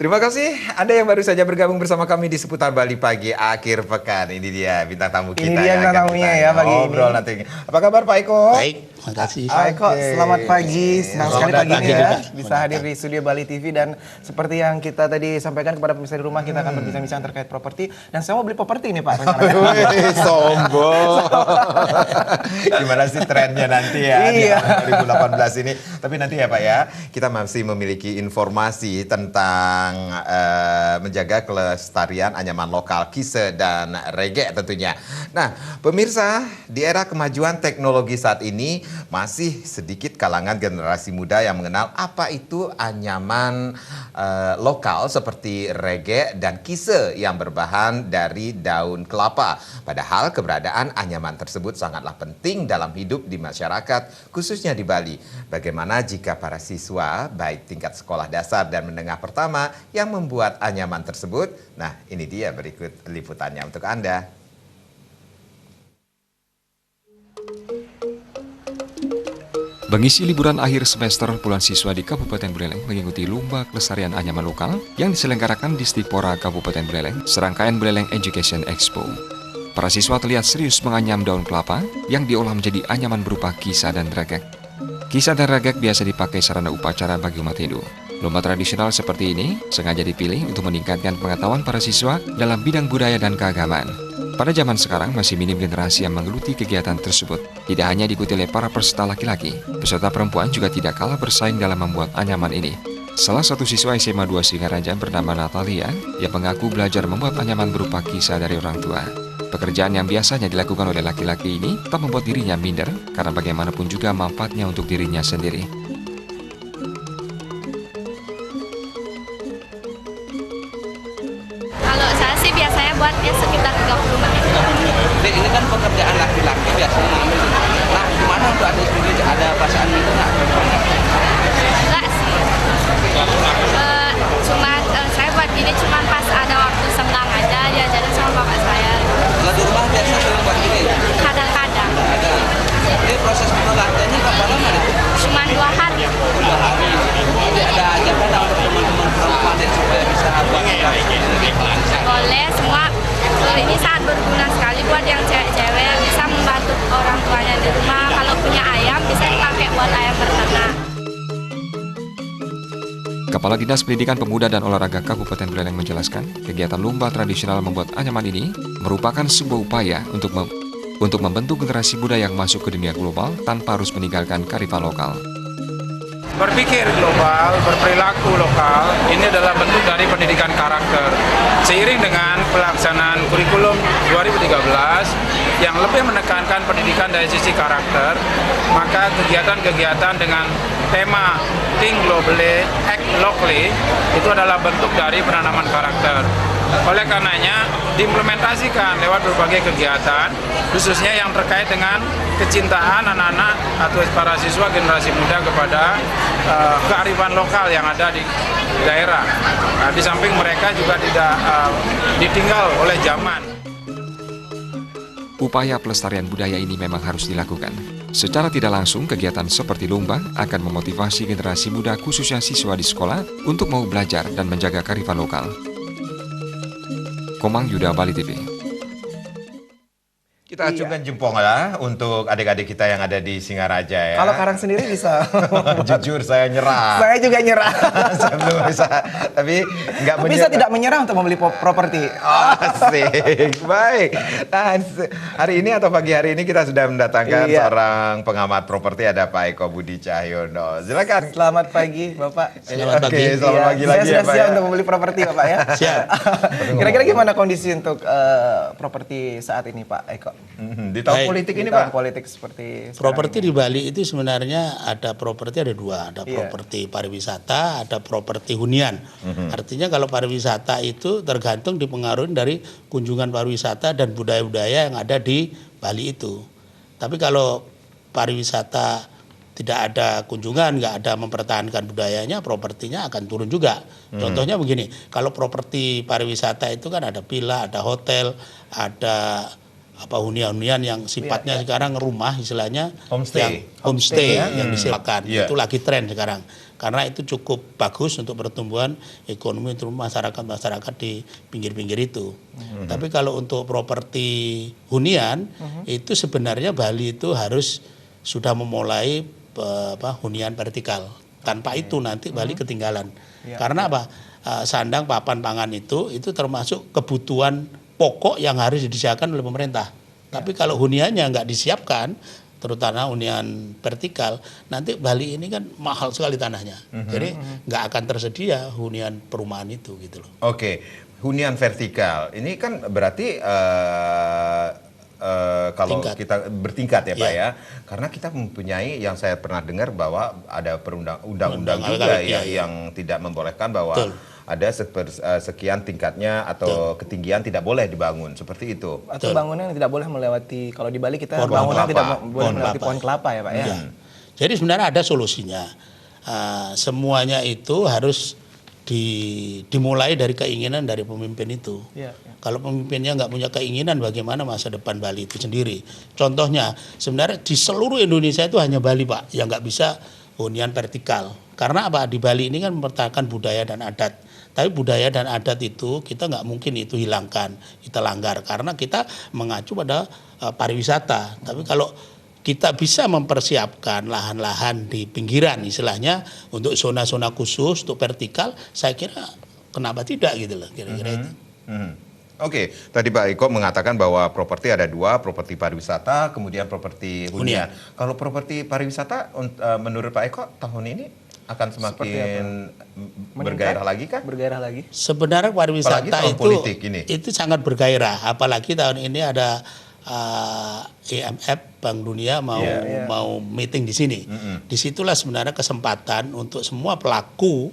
Terima kasih Anda yang baru saja bergabung bersama kami di Seputar Bali Pagi akhir pekan. Ini dia bintang tamu kita. Ini dia bintang tamunya ya pagi ini. Ngobrol nanti. Apa kabar Pak Eko? Baik, terima kasih. Pak Eko, selamat pagi. Senang sekali pagi ini ya bisa hadir di studio Bali TV, dan seperti yang kita tadi sampaikan kepada pemirsa di rumah, kita akan berbincang-bincang terkait properti, dan saya mau beli properti ini Pak. Sombong. Gimana sih trennya nanti ya di tahun 2018 ini? Tapi nanti ya Pak ya, kita masih memiliki informasi tentang menjaga kelestarian anyaman lokal Kise dan Regek tentunya. Nah, pemirsa, di era kemajuan teknologi saat ini masih sedikit kalangan generasi muda yang mengenal apa itu anyaman lokal seperti Regek dan Kise yang berbahan dari daun kelapa. Padahal keberadaan anyaman tersebut sangatlah penting dalam hidup di masyarakat, khususnya di Bali. Bagaimana jika para siswa baik tingkat sekolah dasar dan menengah pertama yang membuat anyaman tersebut? Nah, ini dia berikut liputannya untuk Anda. Mengisi liburan akhir semester, puluhan siswa di Kabupaten Buleleng mengikuti lomba kelestarian anyaman lokal yang diselenggarakan di Stipora Kabupaten Buleleng, serangkaian Buleleng Education Expo. Para siswa terlihat serius menganyam daun kelapa yang diolah menjadi anyaman berupa kisah dan regek. Kisah dan regek biasa dipakai sarana upacara bagi umat Hindu. Lomba tradisional seperti ini sengaja dipilih untuk meningkatkan pengetahuan para siswa dalam bidang budaya dan keagamaan. Pada zaman sekarang masih minim generasi yang menggeluti kegiatan tersebut. Tidak hanya diikuti oleh para peserta laki-laki, peserta perempuan juga tidak kalah bersaing dalam membuat anyaman ini. Salah satu siswa SMA 2 Singaraja bernama Natalia yang mengaku belajar membuat anyaman berupa kisah dari orang tua. Pekerjaan yang biasanya dilakukan oleh laki-laki ini tak membuat dirinya minder karena bagaimanapun juga manfaatnya untuk dirinya sendiri. Kalau saya sih biasanya buatnya sekitar 30 menit. Ini kan pekerjaan laki-laki biasanya. Nah, gimana untuk ada sendiri ada perasaan itu nggak? Enggak sih. Saya buat ini cuma pas ada waktu senggang aja, diajarin sama bapak saya. Kalau di rumah biasa sering buat ini. Kadang-kadang. Ini proses penelatiannya berapa lama itu? Cuma 2 hari. 2 hari. Jadi ada ajakan untuk teman-teman perempuan supaya bisa buat Boleh semua. Ini sangat berguna sekali buat yang cewek-cewek, bisa membantu orang tuanya di rumah. Kalau punya ayam bisa dipakai buat ayam beternak. Kepala Dinas Pendidikan Pemuda dan Olahraga Kabupaten Buleleng menjelaskan, kegiatan lomba tradisional membuat anyaman ini merupakan sebuah upaya untuk membentuk generasi muda yang masuk ke dunia global tanpa harus meninggalkan kearifan lokal. Berpikir global, berperilaku lokal, ini adalah bentuk dari pendidikan karakter. Seiring dengan pelaksanaan kurikulum 2013 yang lebih menekankan pendidikan dari sisi karakter, maka kegiatan-kegiatan dengan tema Think Globally, Act Locally itu adalah bentuk dari penanaman karakter. Oleh karenanya diimplementasikan lewat berbagai kegiatan, khususnya yang terkait dengan kecintaan anak-anak atau para siswa generasi muda kepada kearifan lokal yang ada di daerah. Nah, di samping mereka juga tidak ditinggal oleh zaman. Upaya pelestarian budaya ini memang harus dilakukan. Secara tidak langsung, kegiatan seperti lomba akan memotivasi generasi muda khususnya siswa di sekolah untuk mau belajar dan menjaga kearifan lokal. Komang Yuda, Bali TV. Kita acungkan jempol ya untuk adik-adik kita yang ada di Singaraja ya. Kalau Karang sendiri bisa. Jujur saya nyerah. Saya juga nyerah. Saya belum bisa, tapi nggak menyerah. Bisa tidak menyerah untuk membeli properti. Asik, baik. Nah, hari ini atau pagi hari ini kita sudah mendatangkan seorang pengamat properti, ada Pak Eko Budi Cahyono. Silakan. Selamat pagi Bapak. Selamat pagi. Oke, selamat pagi Saya lagi sudah ya Pak. siap Ya. untuk membeli properti Bapak ya. Siap. Kira-kira gimana kondisi untuk properti saat ini Pak Eko? Di tahun Baik. politik ini Di tahun Pak. politik seperti Properti sekarang di Bali itu sebenarnya ada properti ada dua, ada properti pariwisata, ada properti hunian. Artinya kalau pariwisata itu tergantung dipengaruhi dari kunjungan pariwisata dan budaya-budaya yang ada di Bali itu. Tapi kalau pariwisata tidak ada kunjungan, nggak ada mempertahankan budayanya, propertinya akan turun juga. Contohnya begini, kalau properti pariwisata itu kan ada villa, ada hotel, ada hunian-hunian yang sifatnya sekarang rumah istilahnya Homestay. yang homestay yang disewakan. Iya. Itu lagi tren sekarang. karena itu cukup bagus untuk pertumbuhan ekonomi untuk masyarakat di pinggir-pinggir itu. Tapi kalau untuk properti hunian itu sebenarnya Bali itu harus sudah memulai hunian vertikal. Tanpa itu nanti Bali ketinggalan. Karena apa? Sandang papan pangan itu termasuk kebutuhan pokok yang harus disediakan oleh pemerintah. Tapi kalau huniannya nggak disiapkan, terutama hunian vertikal, nanti Bali ini kan mahal sekali tanahnya. Jadi nggak akan tersedia hunian perumahan itu gitu loh. Oke, hunian vertikal ini kan berarti kalau Tingkat. kita bertingkat ya Pak Iya. ya, karena kita mempunyai yang saya pernah dengar bahwa ada undang-undang Undang- juga iya, yang tidak membolehkan bahwa Betul. ada sekian tingkatnya atau ketinggian tidak boleh dibangun seperti itu. Atau bangunan yang tidak boleh melewati, kalau di Bali kita Pohon bangunan kelapa. tidak boleh Pohon melewati kelapa. pohon kelapa ya Pak ya. Ya. Jadi sebenarnya ada solusinya. Semuanya itu harus dimulai dari keinginan dari pemimpin itu. Iya, iya. Kalau pemimpinnya nggak punya keinginan, bagaimana masa depan Bali itu sendiri? Contohnya, sebenarnya di seluruh Indonesia itu hanya Bali Pak yang nggak bisa hunian vertikal. Karena apa? Di Bali ini kan mempertahankan budaya dan adat. Tapi budaya dan adat itu kita nggak mungkin itu hilangkan, kita langgar karena kita mengacu pada pariwisata. Tapi kalau kita bisa mempersiapkan lahan-lahan di pinggiran istilahnya untuk zona-zona khusus untuk vertikal, saya kira kenapa tidak gitu loh kira-kira itu. Oke, tadi Pak Eko mengatakan bahwa properti ada dua, properti pariwisata, kemudian properti hunian. Kalau properti pariwisata, menurut Pak Eko tahun ini akan semakin bergairah lagi kah? Bergairah lagi. Sebenarnya Apalagi pariwisata tahun politik ini. itu sangat bergairah, apalagi tahun ini ada IMF Bank Dunia mau meeting di sini. Disitulah sebenarnya kesempatan untuk semua pelaku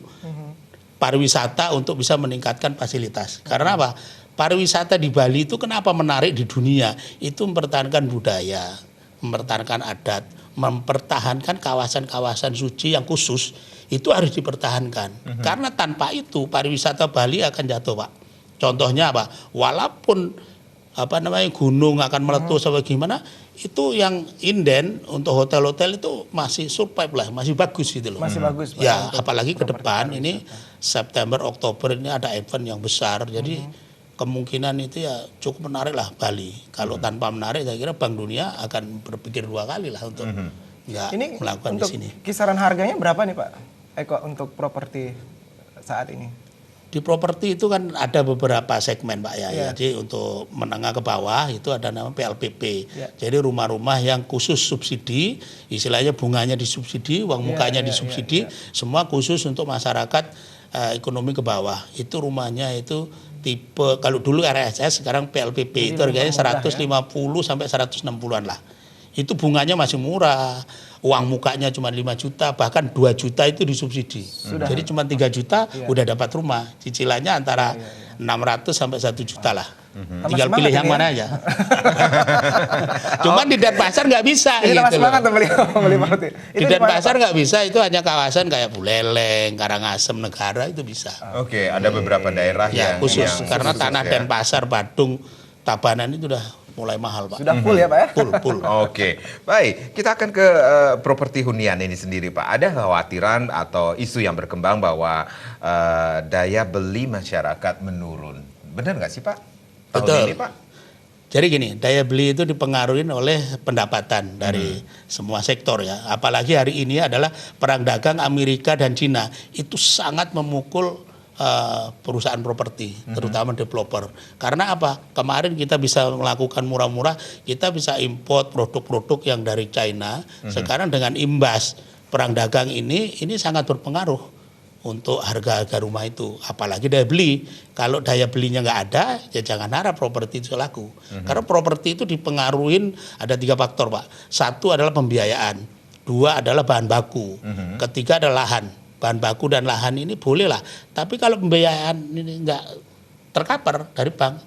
pariwisata untuk bisa meningkatkan fasilitas. Karena apa? Pariwisata di Bali itu kenapa menarik di dunia? Itu mempertahankan budaya, mempertahankan adat, mempertahankan kawasan-kawasan suci yang khusus itu harus dipertahankan. Karena tanpa itu pariwisata Bali akan jatuh, Pak. Contohnya apa? Walaupun gunung akan meletus atau gimana, itu yang inden untuk hotel-hotel itu masih survive lah, masih bagus gitu loh. Masih bagus Pak. Ya, untuk apalagi ke properti depan ini pariwisata. September Oktober ini ada event yang besar. Jadi kemungkinan itu ya cukup menarik lah Bali. Kalau tanpa menarik saya kira Bank Dunia akan berpikir dua kali lah untuk nggak Ini melakukan di untuk sini. kisaran harganya berapa nih Pak Eko untuk properti saat ini? Di properti itu kan ada beberapa segmen Pak ya. Iya. Jadi untuk menengah ke bawah itu ada nama PLPP. Iya. Jadi rumah-rumah yang khusus subsidi, istilahnya bunganya disubsidi, uang mukanya disubsidi, semua khusus untuk masyarakat ekonomi ke bawah. Itu rumahnya itu tipe, kalau dulu RSS sekarang PLPP itu harganya 150 sampai 160-an lah. Itu bunganya masih murah, uang mukanya cuma 5 juta, bahkan 2 juta itu disubsidi. Jadi cuma 3 juta udah dapat rumah. Cicilannya antara 600 sampai 1 juta lah. Tinggal Tambah pilih semangat yang ini mana aja. Cuman di Denpasar nggak bisa Ini gitu loh. semangat tuh beli properti. Di Denpasar nggak bisa, itu hanya kawasan kayak Buleleng, Karangasem, Negara itu bisa. Oke, ada beberapa daerah Ya yang khusus yang karena khusus tanah ya. Denpasar, Badung, Tabanan itu udah mulai mahal Pak. Sudah full ya Pak ya? Full. Oke, baik. Kita akan ke properti hunian ini sendiri, Pak. Ada kekhawatiran atau isu yang berkembang bahwa daya beli masyarakat menurun. Benar nggak sih, Pak? Tahun Betul. ini, Pak? Jadi gini, daya beli itu dipengaruhi oleh pendapatan dari semua sektor ya. Apalagi hari ini adalah perang dagang Amerika dan Cina. Itu sangat memukul perusahaan properti, terutama developer. Karena apa? Kemarin kita bisa melakukan murah-murah, kita bisa import produk-produk yang dari China. Sekarang dengan imbas perang dagang ini sangat berpengaruh untuk harga-harga rumah itu. Apalagi daya beli. Kalau daya belinya nggak ada, ya jangan harap properti itu laku. Karena properti itu dipengaruhin ada 3 faktor, Pak. 1 adalah pembiayaan, 2 adalah bahan baku, ketiga adalah lahan. Bahan baku dan lahan ini boleh lah, tapi kalau pembiayaan ini nggak tercover dari bank,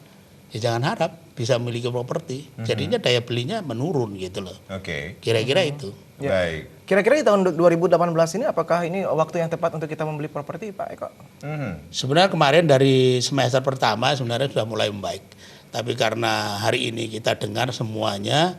ya jangan harap bisa memiliki properti. Jadinya daya belinya menurun gitu loh. Oke. Kira-kira itu. Ya. Baik. Kira-kira di tahun 2018 ini apakah ini waktu yang tepat untuk kita membeli properti Pak Eko? Sebenarnya kemarin dari semester pertama sebenarnya sudah mulai membaik. Tapi karena hari ini kita dengar semuanya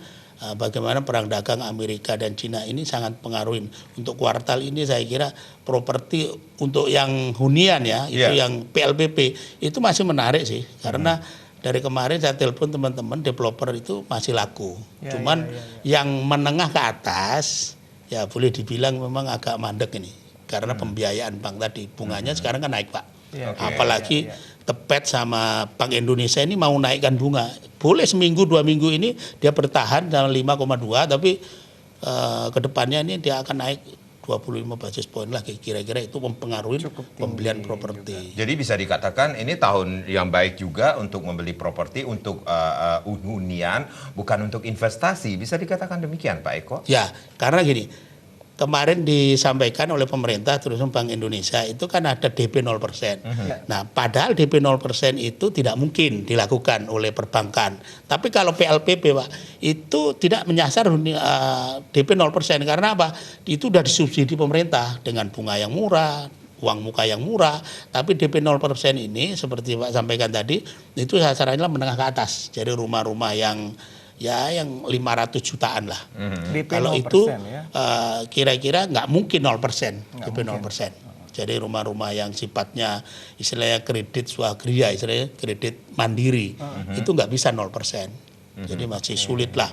bagaimana perang dagang Amerika dan Cina ini sangat pengaruhin. Untuk kuartal ini saya kira properti untuk yang hunian ya, itu yang PLPP itu masih menarik sih, karena dari kemarin saya telepon teman-teman developer itu masih laku. Cuman yang menengah ke atas ya boleh dibilang memang agak mandek ini, karena pembiayaan bank tadi bunganya sekarang kan naik Pak. Apalagi Tepet sama Bank Indonesia ini mau naikkan bunga. Boleh seminggu 2 minggu ini dia bertahan dalam 5,2, tapi ke depannya ini dia akan naik 25 basis poin lagi, kira-kira itu mempengaruhi pembelian properti. Jadi bisa dikatakan ini tahun yang baik juga untuk membeli properti untuk hunian, bukan untuk investasi. Bisa dikatakan demikian Pak Eko? Ya, karena gini, kemarin disampaikan oleh pemerintah terutama Bank Indonesia itu kan ada DP 0%. Nah, padahal DP 0% itu tidak mungkin dilakukan oleh perbankan. Tapi kalau PLPP Pak, itu tidak menyasar DP 0% karena apa? Itu sudah disubsidi pemerintah dengan bunga yang murah, uang muka yang murah, tapi DP 0% ini seperti Pak sampaikan tadi, itu sasarannya menengah ke atas. Jadi rumah-rumah yang 500 jutaan lah. Kalau 0%, itu ya? Kira-kira nggak mungkin 0%, DP 0%. Jadi rumah-rumah yang sifatnya istilahnya kredit swagria, istilahnya kredit mandiri, itu nggak bisa 0%. Jadi masih sulit lah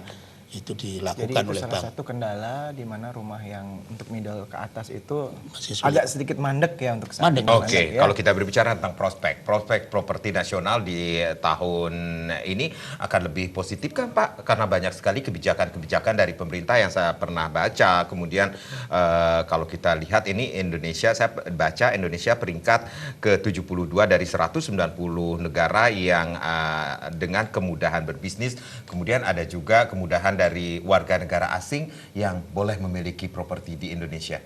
itu dilakukan Jadi itu oleh salah bank. satu kendala di mana rumah yang untuk middle ke atas itu Masih sulit. agak sedikit mandek ya untuk saat Mandek. ini. Oke, Mandek, ya. kalau kita berbicara tentang prospek properti nasional di tahun ini akan lebih positif kan Pak? Karena banyak sekali kebijakan-kebijakan dari pemerintah yang saya pernah baca. Kemudian kalau kita lihat ini Indonesia, saya baca Indonesia peringkat ke-72 dari 190 negara yang dengan kemudahan berbisnis. Kemudian ada juga kemudahan dari warga negara asing yang boleh memiliki properti di Indonesia.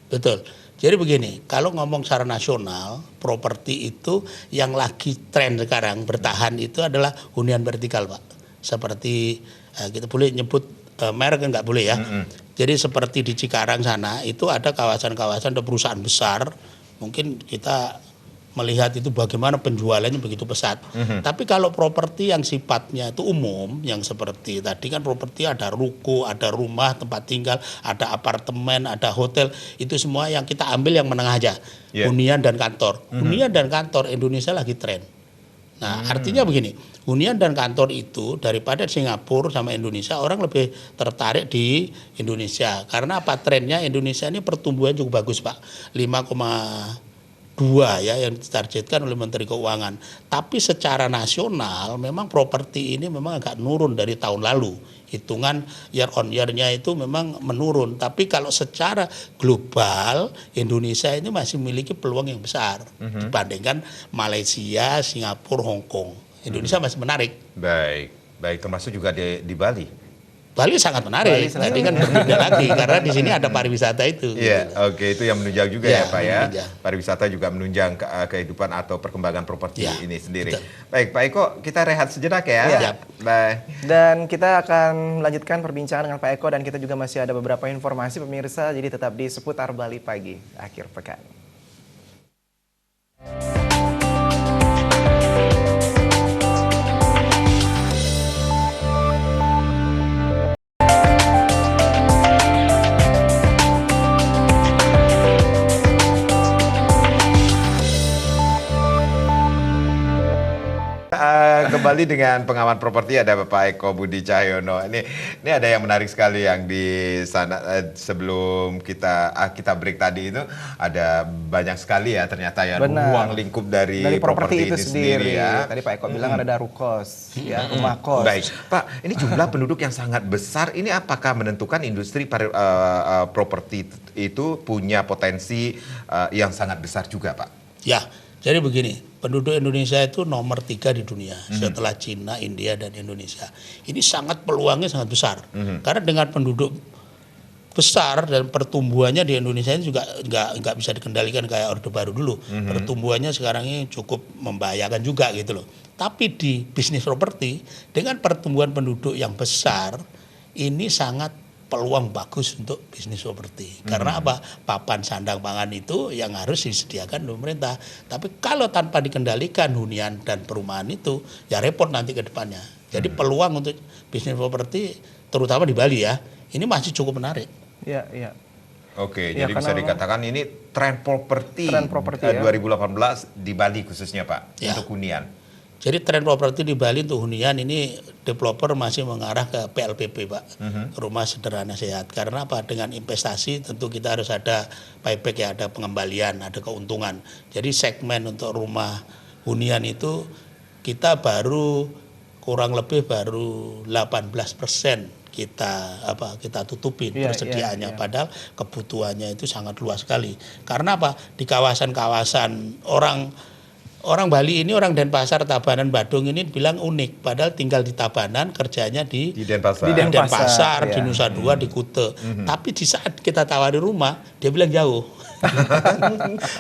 Betul. Jadi begini, kalau ngomong secara nasional, properti itu yang lagi tren sekarang bertahan itu adalah hunian vertikal, Pak. Seperti kita boleh nyebut merek nggak boleh ya. Jadi seperti di Cikarang sana itu ada kawasan-kawasan, ada perusahaan besar. Mungkin kita melihat itu bagaimana penjualannya begitu pesat. Tapi kalau properti yang sifatnya itu umum, yang seperti tadi kan properti ada ruko, ada rumah, tempat tinggal, ada apartemen, ada hotel, itu semua yang kita ambil yang menengah aja. Hunian dan kantor. Hunian dan kantor Indonesia lagi tren. Nah, artinya begini, hunian dan kantor itu daripada Singapura sama Indonesia, orang lebih tertarik di Indonesia. Karena apa? Trennya Indonesia ini pertumbuhan cukup bagus, Pak. 5,2 ya yang ditargetkan oleh Menteri Keuangan. Tapi secara nasional memang properti ini memang agak nurun dari tahun lalu. Hitungan year on year-nya itu memang menurun. Tapi kalau secara global Indonesia ini masih memiliki peluang yang besar dibandingkan Malaysia, Singapura, Hong Kong. Indonesia masih menarik. Baik, termasuk juga di Bali. Bali sangat menarik. Tadi kan berbeda lagi karena di sini ada pariwisata itu. Iya, gitu. oke, itu yang menunjang juga ya Pak ya. menunjang. Pariwisata juga menunjang kehidupan atau perkembangan properti Ya, ini sendiri. betul. Baik, Pak Eko, kita rehat sejenak ya. Iya. Bye. Dan kita akan melanjutkan perbincangan dengan Pak Eko dan kita juga masih ada beberapa informasi pemirsa, jadi tetap di Seputar Bali Pagi akhir pekan. Kembali dengan pengamat properti ada Bapak Eko Budi Cahyono. Ini ada yang menarik sekali yang di sana sebelum kita break tadi itu ada banyak sekali ya ternyata ya ruang lingkup dari properti itu sendiri ya. Tadi Pak Eko bilang ada rukos, ya, rumah kos. Baik, Pak, ini jumlah penduduk yang sangat besar. Ini apakah menentukan industri properti itu punya potensi yang sangat besar juga, Pak? Ya, jadi begini, penduduk Indonesia itu nomor 3 di dunia setelah Cina, India, dan Indonesia. Ini sangat peluangnya sangat besar. Karena dengan penduduk besar dan pertumbuhannya di Indonesia ini juga nggak bisa dikendalikan kayak Orde Baru dulu. Pertumbuhannya sekarang ini cukup membahayakan juga gitu loh. Tapi di bisnis properti dengan pertumbuhan penduduk yang besar ini sangat peluang bagus untuk bisnis properti. Karena apa? Papan sandang pangan itu yang harus disediakan oleh pemerintah. Tapi kalau tanpa dikendalikan hunian dan perumahan itu, ya repot nanti ke depannya. Jadi peluang untuk bisnis properti terutama di Bali ya, ini masih cukup menarik. Iya, iya. Oke, Ya, jadi bisa karena dikatakan ini tren properti, ya. 2018 di Bali khususnya Pak, Ya. untuk hunian. Jadi tren properti di Bali untuk hunian ini developer masih mengarah ke PLPP Pak, rumah sederhana sehat. Karena apa? Dengan investasi tentu kita harus ada buyback ya, ada pengembalian, ada keuntungan. Jadi segmen untuk rumah hunian itu kita kurang lebih baru 18% kita tutupin Iya, persediaannya, iya. padahal kebutuhannya itu sangat luas sekali. Karena apa? Di kawasan-kawasan orang Bali ini, orang Denpasar, Tabanan, Badung ini bilang unik, padahal tinggal di Tabanan, kerjanya di Denpasar. Di Denpasar, Denpasar, di iya. Nusa Dua, di Kute. Tapi di saat kita tawari rumah, dia bilang jauh.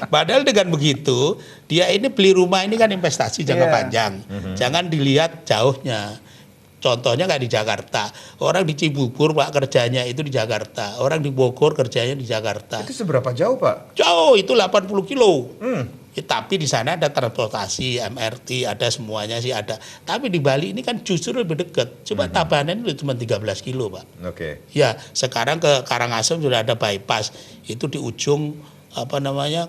Padahal dengan begitu, dia ini beli rumah ini kan investasi jangka Iya. panjang. Jangan dilihat jauhnya. Contohnya kayak di Jakarta, orang di Cibubur Pak kerjanya itu di Jakarta, orang di Bogor kerjanya di Jakarta. Itu seberapa jauh Pak? Jauh, itu 80 kilo. Ya, tapi di sana ada transportasi, MRT, ada semuanya sih ada. Tapi di Bali ini kan justru lebih dekat. Coba Tabanan itu cuma 13 kilo Pak. Oke. Ya, sekarang ke Karangasem sudah ada bypass. Itu di ujung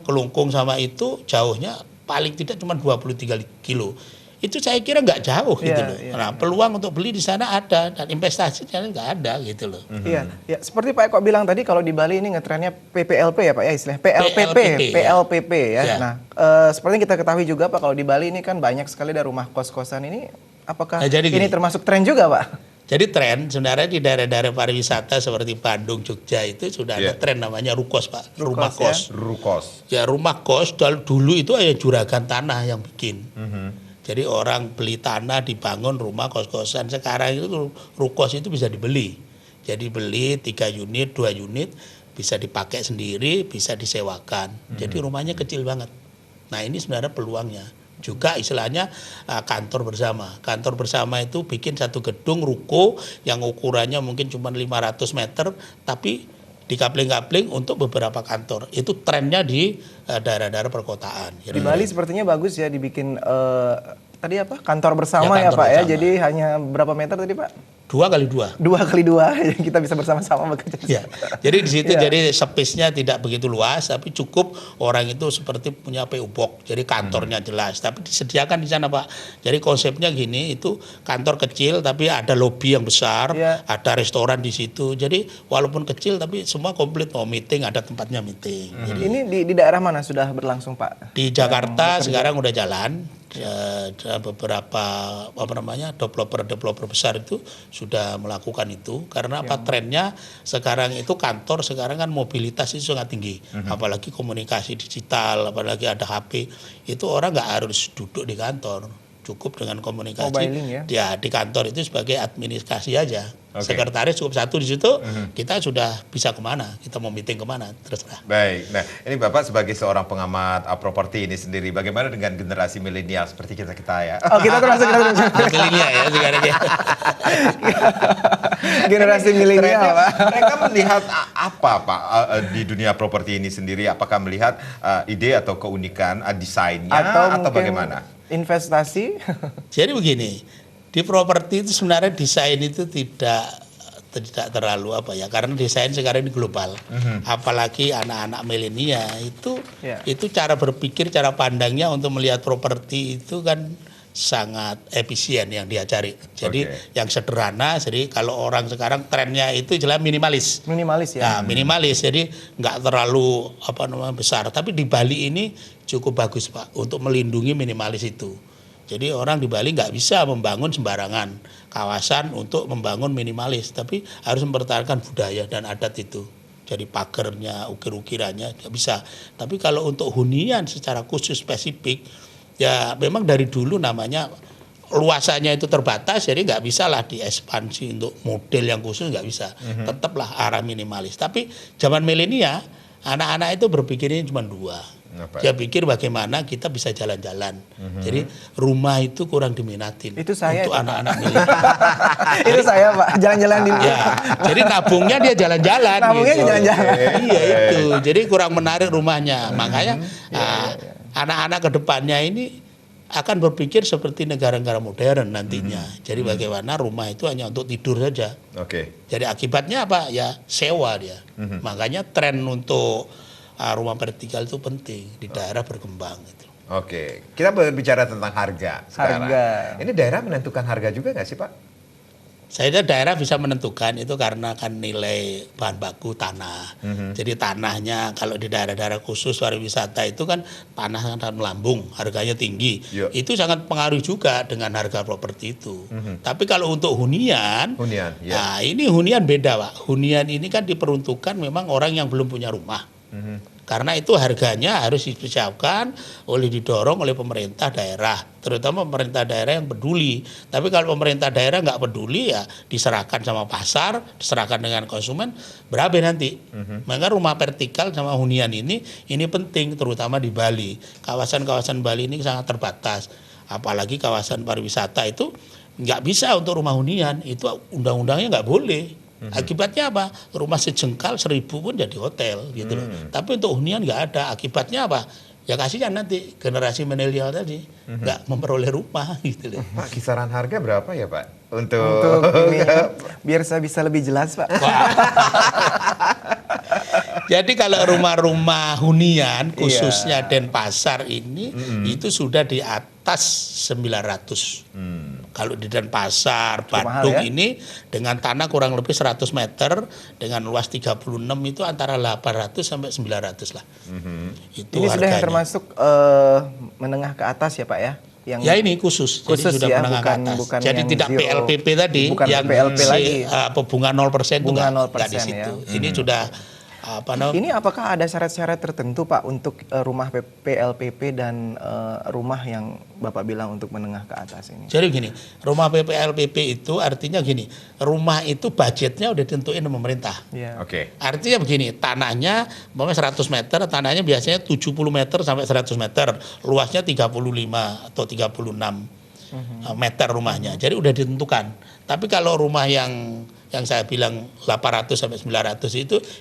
Kelungkung sama itu jauhnya paling tidak cuma 23 kilo. Itu saya kira nggak jauh gitu Iya, loh. iya. Nah, peluang untuk beli di sana ada dan investasi di sana nggak ada gitu loh. Iya, ya seperti Pak Eko bilang tadi kalau di Bali ini ngetrennya PPLP ya Pak ya istilahnya PLPP, PLPP ya. Ya. Nah, seperti yang kita ketahui juga Pak kalau di Bali ini kan banyak sekali ada rumah kos-kosan ini, apakah Nah, jadi ini gini. termasuk tren juga Pak? Jadi tren sebenarnya di daerah-daerah pariwisata seperti Bandung, Jogja itu sudah ada Iya. tren namanya rukos Pak, rumah Rukos, ya. kos. Rukos. Ya rumah kos dulu itu hanya juragan tanah yang bikin. Jadi orang beli tanah dibangun rumah kos-kosan. Sekarang itu rukos itu bisa dibeli. Jadi beli 3 unit, 2 unit bisa dipakai sendiri, bisa disewakan. Jadi rumahnya kecil banget. Nah ini sebenarnya peluangnya. Juga istilahnya kantor bersama. Kantor bersama itu bikin satu gedung ruko yang ukurannya mungkin cuma 500 meter tapi dikapling-kapling untuk beberapa kantor. Itu trennya di daerah-daerah perkotaan. Di Bali sepertinya bagus ya dibikin tadi apa? Kantor bersama Ya, ya, kantor Pak ya. bersama. Jadi hanya berapa meter tadi Pak? 2x2. 2x2 kita bisa bersama-sama bekerja. Ya, jadi di situ Iya. jadi space-nya tidak begitu luas, tapi cukup orang itu seperti punya PU Box, jadi kantornya jelas. Tapi disediakan di sana Pak. Jadi konsepnya gini, itu kantor kecil tapi ada lobi yang besar, Iya. ada restoran di situ. Jadi walaupun kecil tapi semua komplit, mau meeting ada tempatnya meeting. Jadi Ini di daerah mana sudah berlangsung Pak? di Jakarta sekarang udah jalan. Beberapa developer besar itu sudah melakukan itu karena apa trennya sekarang itu kantor sekarang kan mobilitas itu sangat tinggi, apalagi komunikasi digital, apalagi ada HP, itu orang nggak harus duduk di kantor, cukup dengan komunikasi Mobiling ya? di kantor itu sebagai administrasi aja. Oke. Sekretaris cukup satu di situ, kita sudah bisa kemana, kita mau meeting kemana, terserah. Baik, nah ini Bapak sebagai seorang pengamat properti ini sendiri, bagaimana dengan generasi milenial seperti kita ya? Oh kita termasuk Milenial ya sekarang ya. generasi milenial Trennya, Pak. mereka melihat apa Pak di dunia properti ini sendiri? Apakah melihat ide atau keunikan desainnya atau mungkin bagaimana? investasi? Jadi begini, di properti itu sebenarnya desain itu tidak terlalu karena desain sekarang ini global. Apalagi anak-anak milenial itu Ya. itu cara berpikir, cara pandangnya untuk melihat properti itu kan sangat efisien yang dia cari. Jadi Oke. yang sederhana, jadi kalau orang sekarang trennya itu jelas minimalis. Minimalis ya? Nah, minimalis, jadi nggak terlalu besar. Tapi di Bali ini cukup bagus Pak untuk melindungi minimalis itu. Jadi orang di Bali nggak bisa membangun sembarangan kawasan untuk membangun minimalis, tapi harus mempertahankan budaya dan adat itu. Jadi pagernya, ukir-ukirannya nggak bisa. Tapi kalau untuk hunian secara khusus spesifik, ya memang dari dulu namanya luasannya itu terbatas, jadi nggak bisa lah diekspansi untuk model yang khusus, nggak bisa. Tetaplah arah minimalis. Tapi zaman milenial, anak-anak itu berpikirnya cuma dua. Apa? Dia pikir bagaimana kita bisa jalan-jalan. Jadi rumah itu kurang diminatin Itu saya untuk itu, anak-anak milenial. Itu saya Pak, jalan-jalan di Ya, jadi nabungnya dia jalan-jalan. Nabungnya gitu. dia jalan-jalan. Iya itu. Jadi kurang menarik rumahnya. Makanya anak-anak ke depannya ini akan berpikir seperti negara-negara modern nantinya. Jadi bagaimana rumah itu hanya untuk tidur saja. Oke. Jadi akibatnya apa? Ya sewa dia. Makanya tren untuk rumah vertikal itu penting di daerah berkembang gitu. Oke, kita berbicara tentang harga sekarang. Harga. Ini daerah menentukan harga juga nggak sih Pak? Saya kira daerah bisa menentukan itu karena kan nilai bahan baku tanah. Jadi tanahnya kalau di daerah-daerah khusus pariwisata itu kan tanah sangat melambung, harganya tinggi. Iya. Itu sangat pengaruh juga dengan harga properti itu. Tapi kalau untuk hunian, Hunian, ya. nah ini hunian beda Pak. Hunian ini kan diperuntukkan memang orang yang belum punya rumah. Karena itu harganya harus disiapkan didorong oleh pemerintah daerah, terutama pemerintah daerah yang peduli. Tapi kalau pemerintah daerah nggak peduli ya diserahkan sama pasar, diserahkan dengan konsumen, berapa nanti? Maka rumah vertikal sama hunian ini penting, terutama di Bali. Kawasan-kawasan Bali ini sangat terbatas, apalagi kawasan pariwisata itu nggak bisa untuk rumah hunian, itu undang-undangnya nggak boleh. Akibatnya apa? Rumah sejengkal 1.000 pun jadi hotel gitu loh. Tapi untuk hunian nggak ada. Akibatnya apa? Ya kasihan nanti generasi milenial tadi nggak memperoleh rumah gitu loh. Pak, kisaran harga berapa ya Pak? Untuk ini biar saya bisa lebih jelas Pak. Jadi kalau rumah-rumah hunian khususnya Denpasar ini itu sudah di atas 900. Kalau di Denpasar, Bandung mahal, ya? ini dengan tanah kurang lebih 100 meter dengan luas 36 itu antara 800 sampai 900 lah. Itu Ini sudah yang harganya. termasuk menengah ke atas ya Pak ya? Yang Ya ini khusus, Khusus jadi sudah ya, menengah ke bukan- atas. bukan Jadi yang tidak zero, PLPP tadi, bukan yang PLP lagi. bunga 0% itu Bunga nggak di 0% situ. ya. Ini sudah apa namanya? Ini apakah ada syarat-syarat tertentu Pak untuk rumah PLPP dan rumah yang Bapak bilang untuk menengah ke atas ini? Jadi gini, rumah PPLPP itu artinya gini, rumah itu budgetnya udah ditentuin sama pemerintah. Ya. Oke. Artinya begini, tanahnya umpamanya 100 meter, tanahnya biasanya 70 meter sampai 100 meter, luasnya 35 atau 36 meter rumahnya. Jadi udah ditentukan. Tapi kalau rumah yang saya bilang 800 sampai 900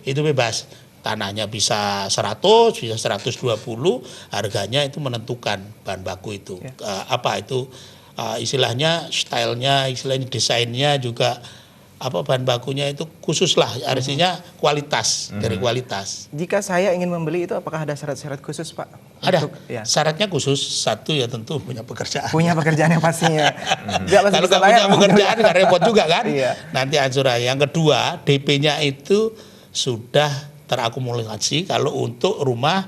itu bebas. Tanahnya bisa 100, bisa 120, harganya itu menentukan bahan baku itu. Apa itu istilahnya stylenya, istilahnya desainnya juga apa bahan bakunya itu khusus lah, artinya kualitas, dari kualitas. Jika saya ingin membeli itu apakah ada syarat-syarat khusus Pak? Ada Ya. syaratnya khusus, satu ya tentu punya pekerjaan. Punya pekerjaan yang pastinya. Kalau nggak punya pekerjaan nggak repot juga kan? Iya. Nanti anjuran. Yang kedua, DP-nya itu sudah terakumulasi kalau untuk rumah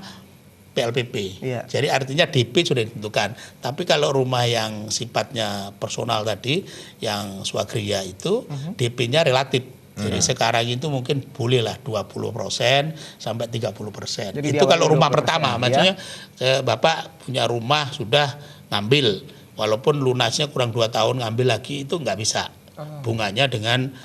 PLPP. Iya. Jadi artinya DP sudah ditentukan. Tapi kalau rumah yang sifatnya personal tadi, yang swagria itu DP-nya relatif. Jadi sekarang itu mungkin bolehlah 20% sampai 30%. Jadi Itu diawali kalau rumah 20%, pertama, ya. maksudnya Bapak punya rumah sudah ngambil, walaupun lunasnya kurang 2 tahun ngambil lagi itu nggak bisa. Bunganya dengan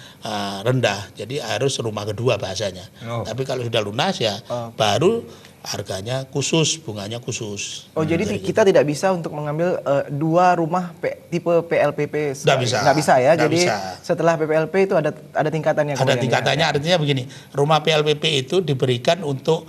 rendah, jadi harus rumah kedua bahasanya. Tapi kalau sudah lunas ya baru harganya khusus, bunganya khusus. Oh jadi kita tidak bisa untuk mengambil 2 rumah tipe PLPP. Nggak bisa. Nggak bisa ya. Nggak Jadi bisa. setelah PLP itu ada tingkatannya. Ada kemudian, tingkatannya, ya. artinya begini, rumah PLPP itu diberikan untuk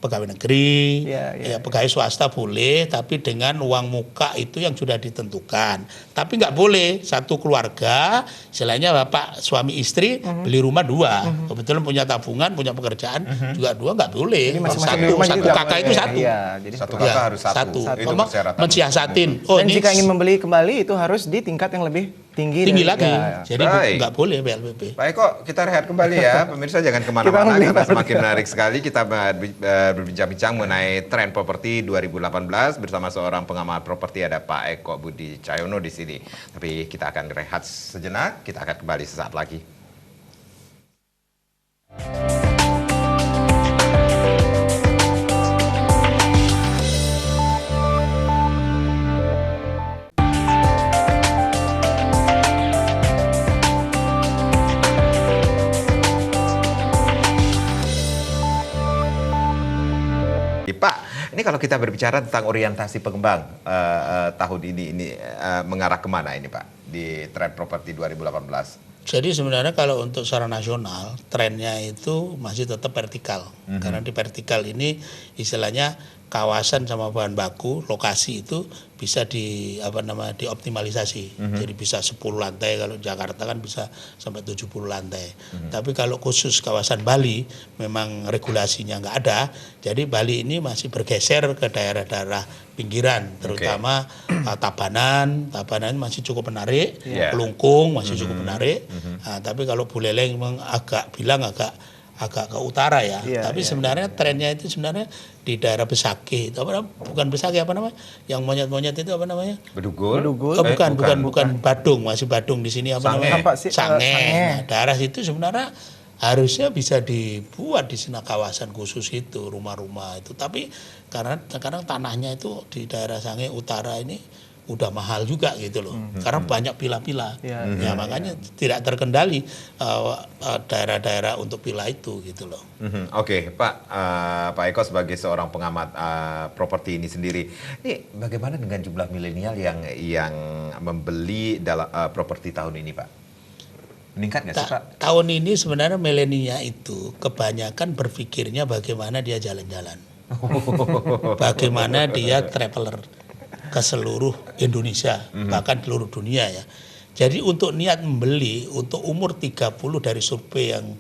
pegawai negeri, Ya. pegawai swasta boleh, tapi dengan uang muka itu yang sudah ditentukan. Tapi nggak boleh satu keluarga, istilahnya bapak suami istri beli rumah 2, kebetulan punya tabungan, punya pekerjaan juga 2 nggak boleh. Jadi masing-masing di rumah Satu juga kakak itu boleh. satu. Iya, jadi Satu Ya, kakak harus satu. Itu Memang persyaratan. mensiasatin. Dan jika ingin membeli kembali itu harus di tingkat yang lebih tinggi tinggi dari- lagi, ya. jadi Baik. nggak boleh PLPP. Baik kok, kita rehat kembali ya. Pemirsa jangan Kita kemana-mana melihat karena semakin menarik sekali. Kita berbincang-bincang mengenai tren properti 2018 bersama seorang pengamat properti, ada Pak Eko Budi Cahyono di sini. Tapi kita akan rehat sejenak, kita akan kembali sesaat lagi. Pak, ini kalau kita berbicara tentang orientasi pengembang tahun ini mengarah kemana ini Pak di tren properti 2018? Jadi sebenarnya kalau untuk secara nasional trennya itu masih tetap vertikal, karena di vertikal ini istilahnya kawasan sama bahan baku, lokasi itu bisa dioptimalisasi. Jadi bisa 10 lantai, kalau Jakarta kan bisa sampai 70 lantai. Tapi kalau khusus kawasan Bali memang regulasinya nggak ada. Jadi Bali ini masih bergeser ke daerah-daerah pinggiran, terutama Tabanan masih cukup menarik, Pelungkung masih cukup menarik. Tapi kalau Buleleng memang agak ke utara ya. Tapi sebenarnya trennya itu sebenarnya di daerah Besaki. Bukan Besaki, apa namanya? Yang monyet-monyet itu apa namanya? Bedugul. Oh, bukan Badung, masih Badung di sini apa namanya? Sange. Nah, daerah itu sebenarnya harusnya bisa dibuat di sana kawasan khusus itu, rumah-rumah itu. Tapi karena sekarang tanahnya itu di daerah Sange Utara ini udah mahal juga gitu loh, karena banyak pila-pila, makanya tidak terkendali daerah-daerah untuk pila itu gitu loh. Oke, Pak Eko sebagai seorang pengamat properti ini sendiri, ini bagaimana dengan jumlah milenial yang membeli dalam properti tahun ini, Pak? Meningkat nggak sih, Pak? Tahun ini sebenarnya milenial itu kebanyakan berpikirnya bagaimana dia jalan-jalan, bagaimana dia traveler ke seluruh Indonesia, bahkan seluruh dunia ya. Jadi untuk niat membeli untuk umur 30 dari survei yang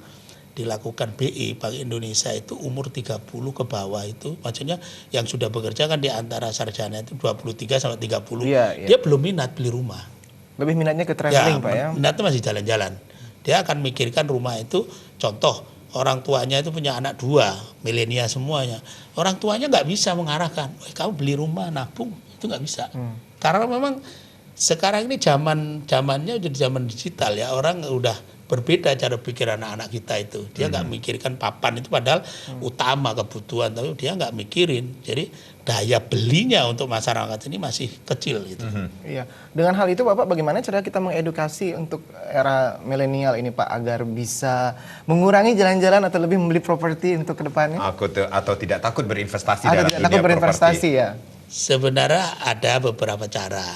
dilakukan BI Bank Indonesia itu umur 30 ke bawah itu, maksudnya yang sudah bekerja kan di antara sarjana itu 23 sampai 30. Dia belum minat beli rumah. Lebih minatnya ke traveling, Pak ya. Minatnya masih jalan-jalan. Dia akan mikirkan rumah itu, contoh orang tuanya itu punya anak 2, milenial semuanya. Orang tuanya nggak bisa mengarahkan, kamu beli rumah nabung. Itu nggak bisa, karena memang sekarang ini zamannya udah zaman digital ya, orang udah berbeda cara pikir anak-anak kita itu. Dia nggak mikirkan papan itu padahal utama kebutuhan, tapi dia nggak mikirin. Jadi daya belinya untuk masyarakat ini masih kecil gitu. Iya. Dengan hal itu Bapak bagaimana cara kita mengedukasi untuk era milenial ini Pak agar bisa mengurangi jalan-jalan atau lebih membeli properti untuk kedepannya? Atau tidak takut berinvestasi Atau dalam tidak dunia takut berinvestasi properti. ya? Sebenarnya ada beberapa cara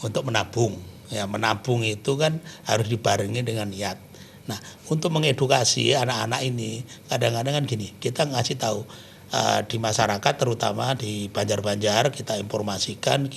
untuk menabung. Ya, menabung itu kan harus dibarengi dengan niat. Nah, untuk mengedukasi anak-anak ini, kadang-kadang kan gini, kita ngasih tahu di masyarakat, terutama di Banjar-Banjar, kita informasikan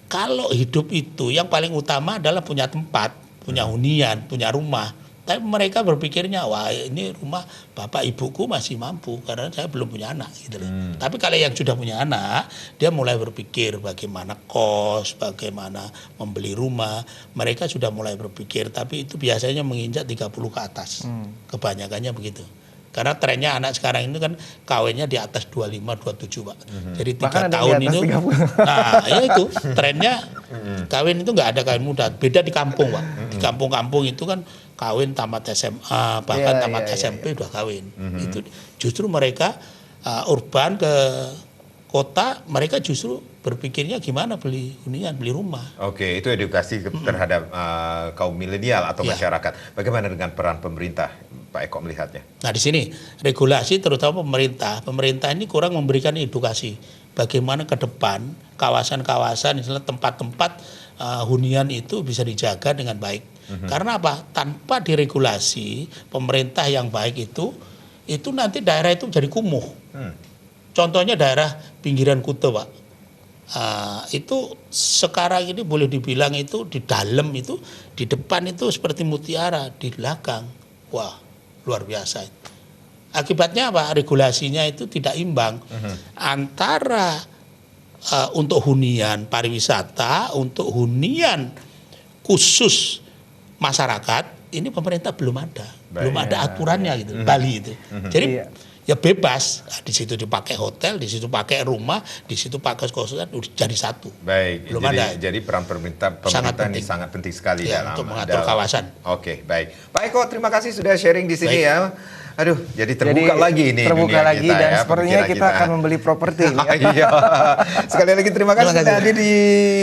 kalau hidup itu yang paling utama adalah punya tempat, punya hunian, punya rumah. Tapi mereka berpikirnya, wah ini rumah bapak ibuku masih mampu karena saya belum punya anak gitu loh. Tapi kalau yang sudah punya anak, dia mulai berpikir bagaimana kos, bagaimana membeli rumah. Mereka sudah mulai berpikir, tapi itu biasanya menginjak 30 ke atas. Kebanyakannya begitu. Karena trennya anak sekarang ini kan kawinnya di atas 25, 27 Pak. Jadi 3 tahun itu, nah ya itu trennya kawin itu nggak ada kawin muda. Beda di kampung Pak. Di kampung-kampung itu kan kawin tamat SMA, bahkan tamat SMP udah kawin. Itu justru mereka urban ke kota, mereka justru berpikirnya gimana beli hunian, beli rumah. Oke, itu edukasi terhadap kaum milenial atau masyarakat. Bagaimana dengan peran pemerintah, Pak Eko melihatnya? Nah di sini regulasi terutama pemerintah ini kurang memberikan edukasi. Bagaimana ke depan kawasan-kawasan, misalnya tempat-tempat hunian itu bisa dijaga dengan baik. Karena apa? Tanpa diregulasi pemerintah yang baik itu nanti daerah itu jadi kumuh. Contohnya daerah pinggiran Kuta, Pak. Itu sekarang ini boleh dibilang itu di dalam itu, di depan itu seperti mutiara, di belakang, wah luar biasa. Akibatnya apa? Regulasinya itu tidak imbang antara untuk hunian pariwisata, untuk hunian khusus masyarakat, ini pemerintah belum ada, belum ada aturannya gitu, Bali itu. Jadi ya bebas, di situ dipakai hotel, di situ pakai rumah, di situ pakai kosan, udah jadi satu. Baik, belum ada. Jadi peran pemerintah ini sangat penting sekali ya, untuk mengatur kawasan. Oke, baik. Pak Eko, terima kasih sudah sharing di sini ya. Aduh, jadi terbuka lagi nih terbuka dunia lagi kita dan ya, sepertinya kita akan membeli properti. Iya. Sekali lagi terima kasih sudah hadir di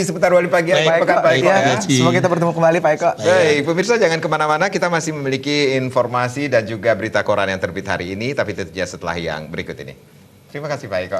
Seputar Wali Pagi. Pak Eko, ya. Semoga kita bertemu kembali Pak Eko. Baik, pemirsa jangan kemana-mana, kita masih memiliki informasi dan juga berita koran yang terbit hari ini, tapi tentunya setelah yang berikut ini. Terima kasih Pak Eko.